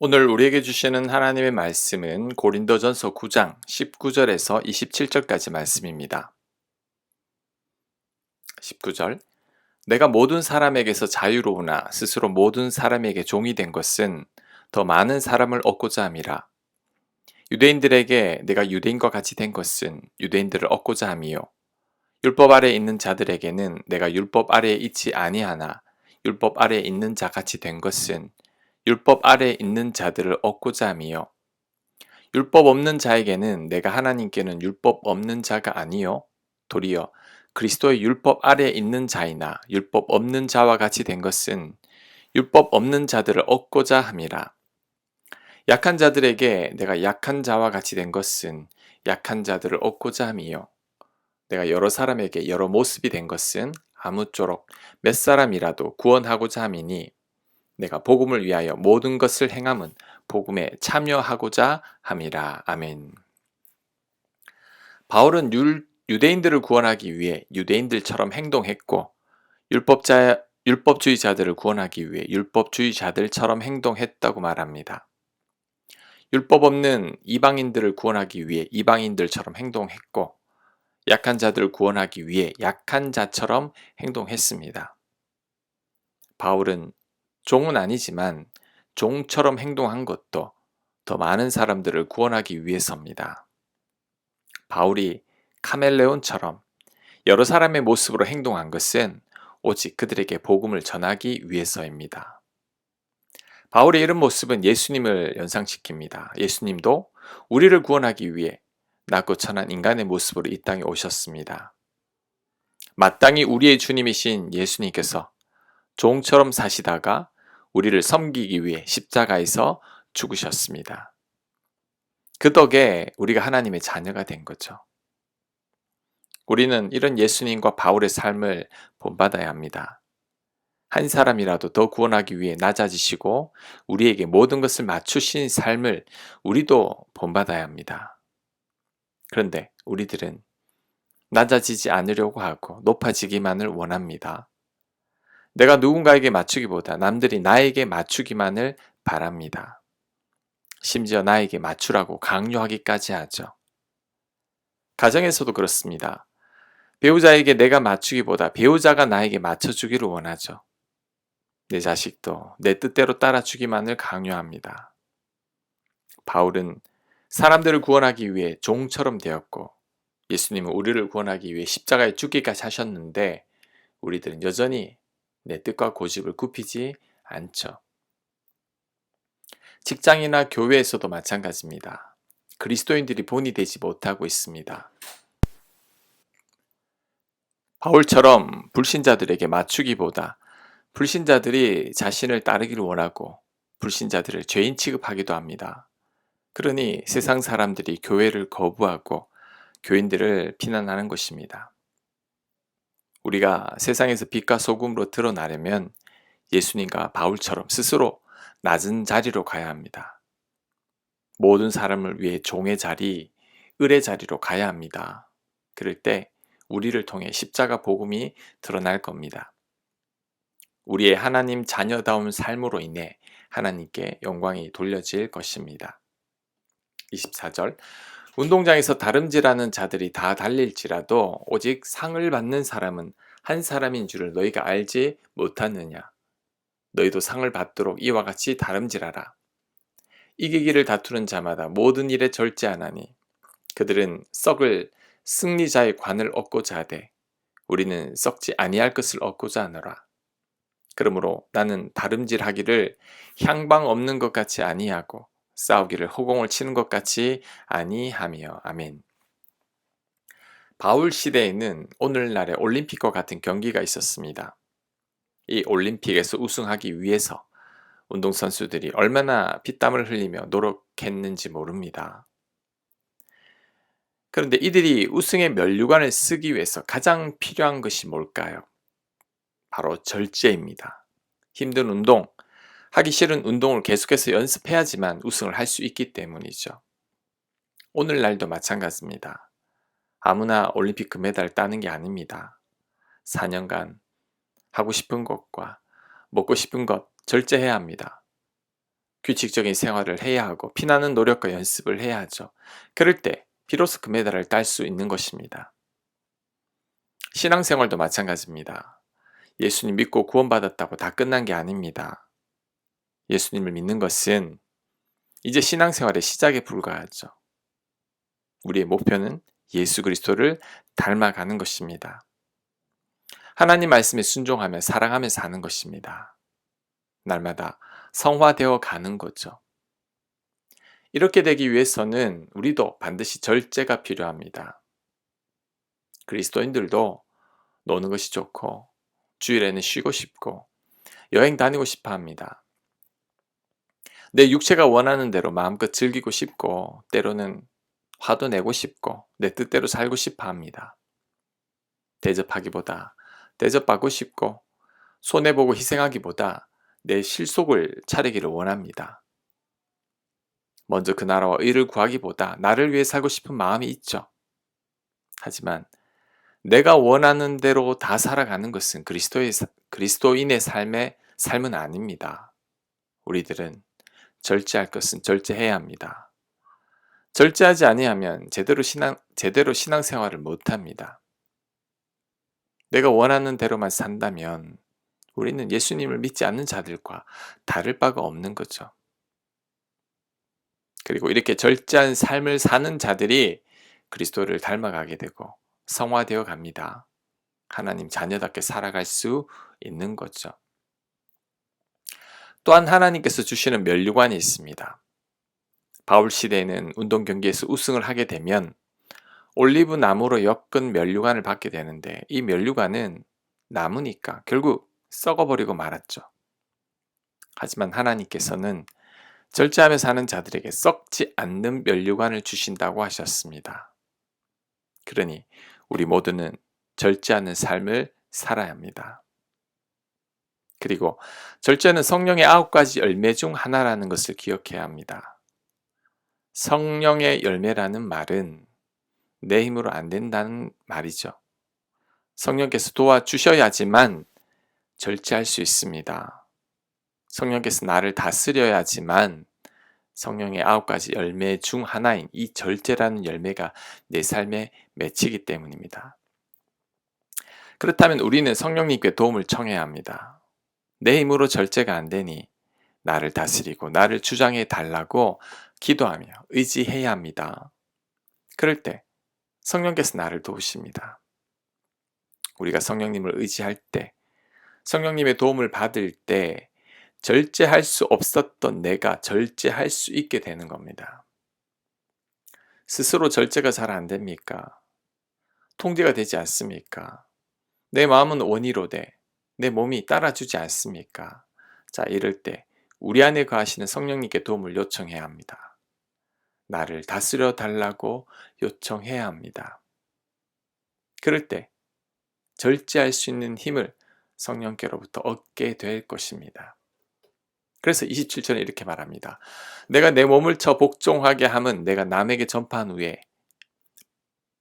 오늘 우리에게 주시는 하나님의 말씀은 고린도전서 9장 19절에서 27절까지 말씀입니다. 19절 내가 모든 사람에게서 자유로우나 스스로 모든 사람에게 종이 된 것은 더 많은 사람을 얻고자 함이라. 유대인들에게 내가 유대인과 같이 된 것은 유대인들을 얻고자 함이요. 율법 아래에 있는 자들에게는 내가 율법 아래에 있지 아니하나 율법 아래에 있는 자 같이 된 것은 율법 아래에 있는 자들을 얻고자 함이요. 율법 없는 자에게는 내가 하나님께는 율법 없는 자가 아니요 도리어 그리스도의 율법 아래에 있는 자이나 율법 없는 자와 같이 된 것은 율법 없는 자들을 얻고자 함이라. 약한 자들에게 내가 약한 자와 같이 된 것은 약한 자들을 얻고자 함이요. 내가 여러 사람에게 여러 모습이 된 것은 아무쪼록 몇 사람이라도 구원하고자 함이니 내가 복음을 위하여 모든 것을 행함은 복음에 참여하고자 함이라. 아멘. 바울은 유대인들을 구원하기 위해 유대인들처럼 행동했고 율법주의자들을 구원하기 위해 율법주의자들처럼 행동했다고 말합니다. 율법 없는 이방인들을 구원하기 위해 이방인들처럼 행동했고 약한 자들을 구원하기 위해 약한 자처럼 행동했습니다. 바울은 종은 아니지만 종처럼 행동한 것도 더 많은 사람들을 구원하기 위해서입니다. 바울이 카멜레온처럼 여러 사람의 모습으로 행동한 것은 오직 그들에게 복음을 전하기 위해서입니다. 바울의 이런 모습은 예수님을 연상시킵니다. 예수님도 우리를 구원하기 위해 낮고 천한 인간의 모습으로 이 땅에 오셨습니다. 마땅히 우리의 주님이신 예수님께서 종처럼 사시다가 우리를 섬기기 위해 십자가에서 죽으셨습니다. 그 덕에 우리가 하나님의 자녀가 된 거죠. 우리는 이런 예수님과 바울의 삶을 본받아야 합니다. 한 사람이라도 더 구원하기 위해 낮아지시고 우리에게 모든 것을 맞추신 삶을 우리도 본받아야 합니다. 그런데 우리들은 낮아지지 않으려고 하고 높아지기만을 원합니다. 내가 누군가에게 맞추기보다 남들이 나에게 맞추기만을 바랍니다. 심지어 나에게 맞추라고 강요하기까지 하죠. 가정에서도 그렇습니다. 배우자에게 내가 맞추기보다 배우자가 나에게 맞춰주기를 원하죠. 내 자식도 내 뜻대로 따라주기만을 강요합니다. 바울은 사람들을 구원하기 위해 종처럼 되었고 예수님은 우리를 구원하기 위해 십자가에 죽기까지 하셨는데 우리들은 여전히 내 뜻과 고집을 굽히지 않죠. 직장이나 교회에서도 마찬가지입니다. 그리스도인들이 본이 되지 못하고 있습니다. 바울처럼 불신자들에게 맞추기보다 불신자들이 자신을 따르기를 원하고 불신자들을 죄인 취급하기도 합니다. 그러니 세상 사람들이 교회를 거부하고 교인들을 비난하는 것입니다. 우리가 세상에서 빛과 소금으로 드러나려면 예수님과 바울처럼 스스로 낮은 자리로 가야 합니다. 모든 사람을 위해 종의 자리, 을의 자리로 가야 합니다. 그럴 때 우리를 통해 십자가 복음이 드러날 겁니다. 우리의 하나님 자녀다운 삶으로 인해 하나님께 영광이 돌려질 것입니다. 24절 운동장에서 다름질하는 자들이 다 달릴지라도 오직 상을 받는 사람은 한 사람인 줄을 너희가 알지 못하느냐. 너희도 상을 받도록 이와 같이 다름질하라. 이기기를 다투는 자마다 모든 일에 절제하나니 그들은 썩을 승리자의 관을 얻고자 하되 우리는 썩지 아니할 것을 얻고자 하노라. 그러므로 나는 다름질하기를 향방 없는 것 같이 아니하고 싸우기를 허공을 치는 것 같이 아니하며. 아멘. 바울 시대에는 오늘날의 올림픽과 같은 경기가 있었습니다. 이 올림픽에서 우승하기 위해서 운동선수들이 얼마나 피땀을 흘리며 노력했는지 모릅니다. 그런데 이들이 우승의 면류관을 쓰기 위해서 가장 필요한 것이 뭘까요? 바로 절제입니다. 힘든 운동, 하기 싫은 운동을 계속해서 연습해야지만 우승을 할 수 있기 때문이죠. 오늘날도 마찬가지입니다. 아무나 올림픽 금메달 따는 게 아닙니다. 4년간 하고 싶은 것과 먹고 싶은 것 절제해야 합니다. 규칙적인 생활을 해야 하고 피나는 노력과 연습을 해야 하죠. 그럴 때 비로소 금메달을 딸 수 있는 것입니다. 신앙생활도 마찬가지입니다. 예수님 믿고 구원받았다고 다 끝난 게 아닙니다. 예수님을 믿는 것은 이제 신앙생활의 시작에 불과하죠. 우리의 목표는 예수 그리스도를 닮아가는 것입니다. 하나님 말씀에 순종하며 사랑하며 사는 것입니다. 날마다 성화되어 가는 거죠. 이렇게 되기 위해서는 우리도 반드시 절제가 필요합니다. 그리스도인들도 노는 것이 좋고 주일에는 쉬고 싶고 여행 다니고 싶어 합니다. 내 육체가 원하는 대로 마음껏 즐기고 싶고 때로는 화도 내고 싶고 내 뜻대로 살고 싶어 합니다. 대접하기보다 대접받고 싶고 손해보고 희생하기보다 내 실속을 차리기를 원합니다. 먼저 그 나라와 의를 구하기보다 나를 위해 살고 싶은 마음이 있죠. 하지만 내가 원하는 대로 다 살아가는 것은 그리스도인의 삶은 아닙니다. 우리들은 절제할 것은 절제해야 합니다. 절제하지 아니하면 제대로 신앙생활을 못합니다. 내가 원하는 대로만 산다면 우리는 예수님을 믿지 않는 자들과 다를 바가 없는 거죠. 그리고 이렇게 절제한 삶을 사는 자들이 그리스도를 닮아가게 되고 성화되어 갑니다. 하나님 자녀답게 살아갈 수 있는 거죠. 또한 하나님께서 주시는 면류관이 있습니다. 바울 시대에는 운동 경기에서 우승을 하게 되면 올리브 나무로 엮은 면류관을 받게 되는데 이 면류관은 나무니까 결국 썩어버리고 말았죠. 하지만 하나님께서는 절제하며 사는 자들에게 썩지 않는 면류관을 주신다고 하셨습니다. 그러니 우리 모두는 절제하는 삶을 살아야 합니다. 그리고 절제는 성령의 9가지 열매 중 하나라는 것을 기억해야 합니다. 성령의 열매라는 말은 내 힘으로 안 된다는 말이죠. 성령께서 도와주셔야지만 절제할 수 있습니다. 성령께서 나를 다스려야지만 성령의 9가지 열매 중 하나인 이 절제라는 열매가 내 삶에 맺히기 때문입니다. 그렇다면 우리는 성령님께 도움을 청해야 합니다. 내 힘으로 절제가 안 되니 나를 다스리고 나를 주장해 달라고 기도하며 의지해야 합니다. 그럴 때 성령께서 나를 도우십니다. 우리가 성령님을 의지할 때, 성령님의 도움을 받을 때 절제할 수 없었던 내가 절제할 수 있게 되는 겁니다. 스스로 절제가 잘 안 됩니까? 통제가 되지 않습니까? 내 마음은 원이로되 내 몸이 따라주지 않습니까? 자, 이럴 때 우리 안에 거하시는 성령님께 도움을 요청해야 합니다. 나를 다스려 달라고 요청해야 합니다. 그럴 때 절제할 수 있는 힘을 성령께로부터 얻게 될 것입니다. 그래서 27절에 이렇게 말합니다. 내가 내 몸을 쳐 복종하게 함은 내가 남에게 전파한 후에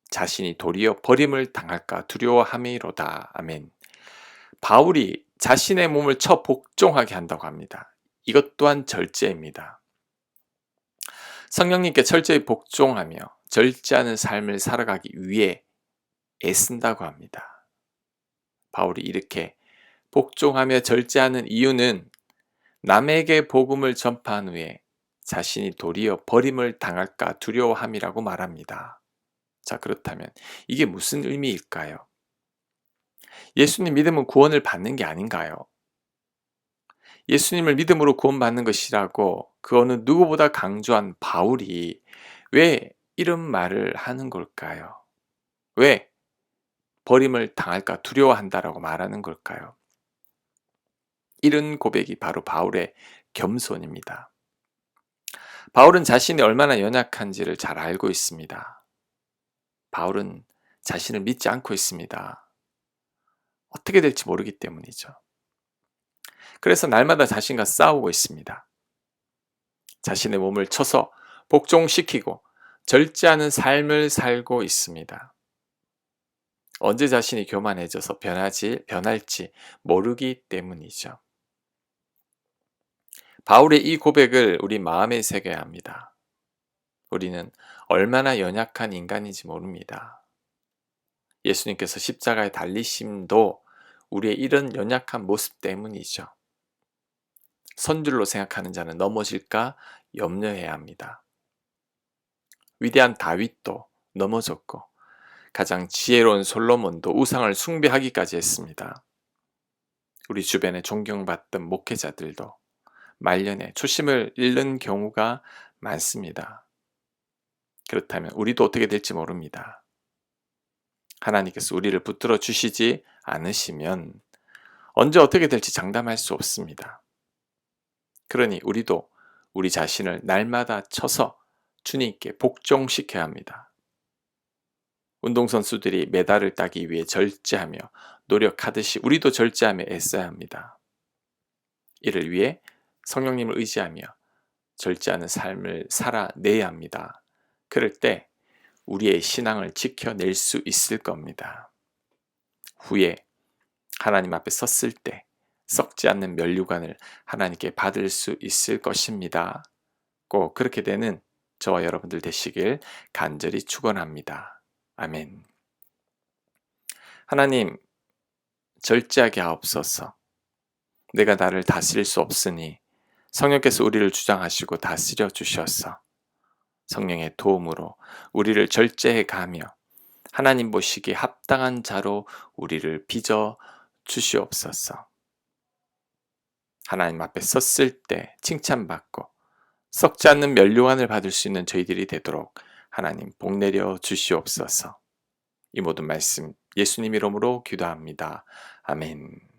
자신이 도리어 버림을 당할까 두려워함이로다. 아멘. 바울이 자신의 몸을 쳐 복종하게 한다고 합니다. 이것 또한 절제입니다. 성령님께 철저히 복종하며 절제하는 삶을 살아가기 위해 애쓴다고 합니다. 바울이 이렇게 복종하며 절제하는 이유는 남에게 복음을 전파한 후에 자신이 도리어 버림을 당할까 두려워함이라고 말합니다. 자, 그렇다면 이게 무슨 의미일까요? 예수님 믿음은 구원을 받는 게 아닌가요? 예수님을 믿음으로 구원받는 것이라고 그 어느 누구보다 강조한 바울이 왜 이런 말을 하는 걸까요? 왜 버림을 당할까 두려워한다라고 말하는 걸까요? 이런 고백이 바로 바울의 겸손입니다. 바울은 자신이 얼마나 연약한지를 잘 알고 있습니다. 바울은 자신을 믿지 않고 있습니다. 어떻게 될지 모르기 때문이죠. 그래서 날마다 자신과 싸우고 있습니다. 자신의 몸을 쳐서 복종시키고 절제하는 삶을 살고 있습니다. 언제 자신이 교만해져서 변할지 모르기 때문이죠. 바울의 이 고백을 우리 마음에 새겨야 합니다. 우리는 얼마나 연약한 인간인지 모릅니다. 예수님께서 십자가에 달리심도 우리의 이런 연약한 모습 때문이죠. 선줄로 생각하는 자는 넘어질까 염려해야 합니다. 위대한 다윗도 넘어졌고 가장 지혜로운 솔로몬도 우상을 숭배하기까지 했습니다. 우리 주변에 존경받던 목회자들도 말년에 초심을 잃는 경우가 많습니다. 그렇다면 우리도 어떻게 될지 모릅니다. 하나님께서 우리를 붙들어 주시지 않으시면 언제 어떻게 될지 장담할 수 없습니다. 그러니 우리도 우리 자신을 날마다 쳐서 주님께 복종시켜야 합니다. 운동선수들이 메달을 따기 위해 절제하며 노력하듯이 우리도 절제하며 애써야 합니다. 이를 위해 성령님을 의지하며 절제하는 삶을 살아내야 합니다. 그럴 때 우리의 신앙을 지켜낼 수 있을 겁니다. 후에 하나님 앞에 섰을 때 썩지 않는 면류관을 하나님께 받을 수 있을 것입니다. 꼭 그렇게 되는 저와 여러분들 되시길 간절히 축원합니다. 아멘. 하나님, 절제하게 하옵소서. 내가 나를 다스릴 수 없으니 성령께서 우리를 주장하시고 다스려 주셔서 성령의 도움으로 우리를 절제해 가며 하나님 보시기에 합당한 자로 우리를 빚어 주시옵소서. 하나님 앞에 섰을 때 칭찬받고 썩지 않는 면류관을 받을 수 있는 저희들이 되도록 하나님 복 내려 주시옵소서. 이 모든 말씀 예수님 이름으로 기도합니다. 아멘.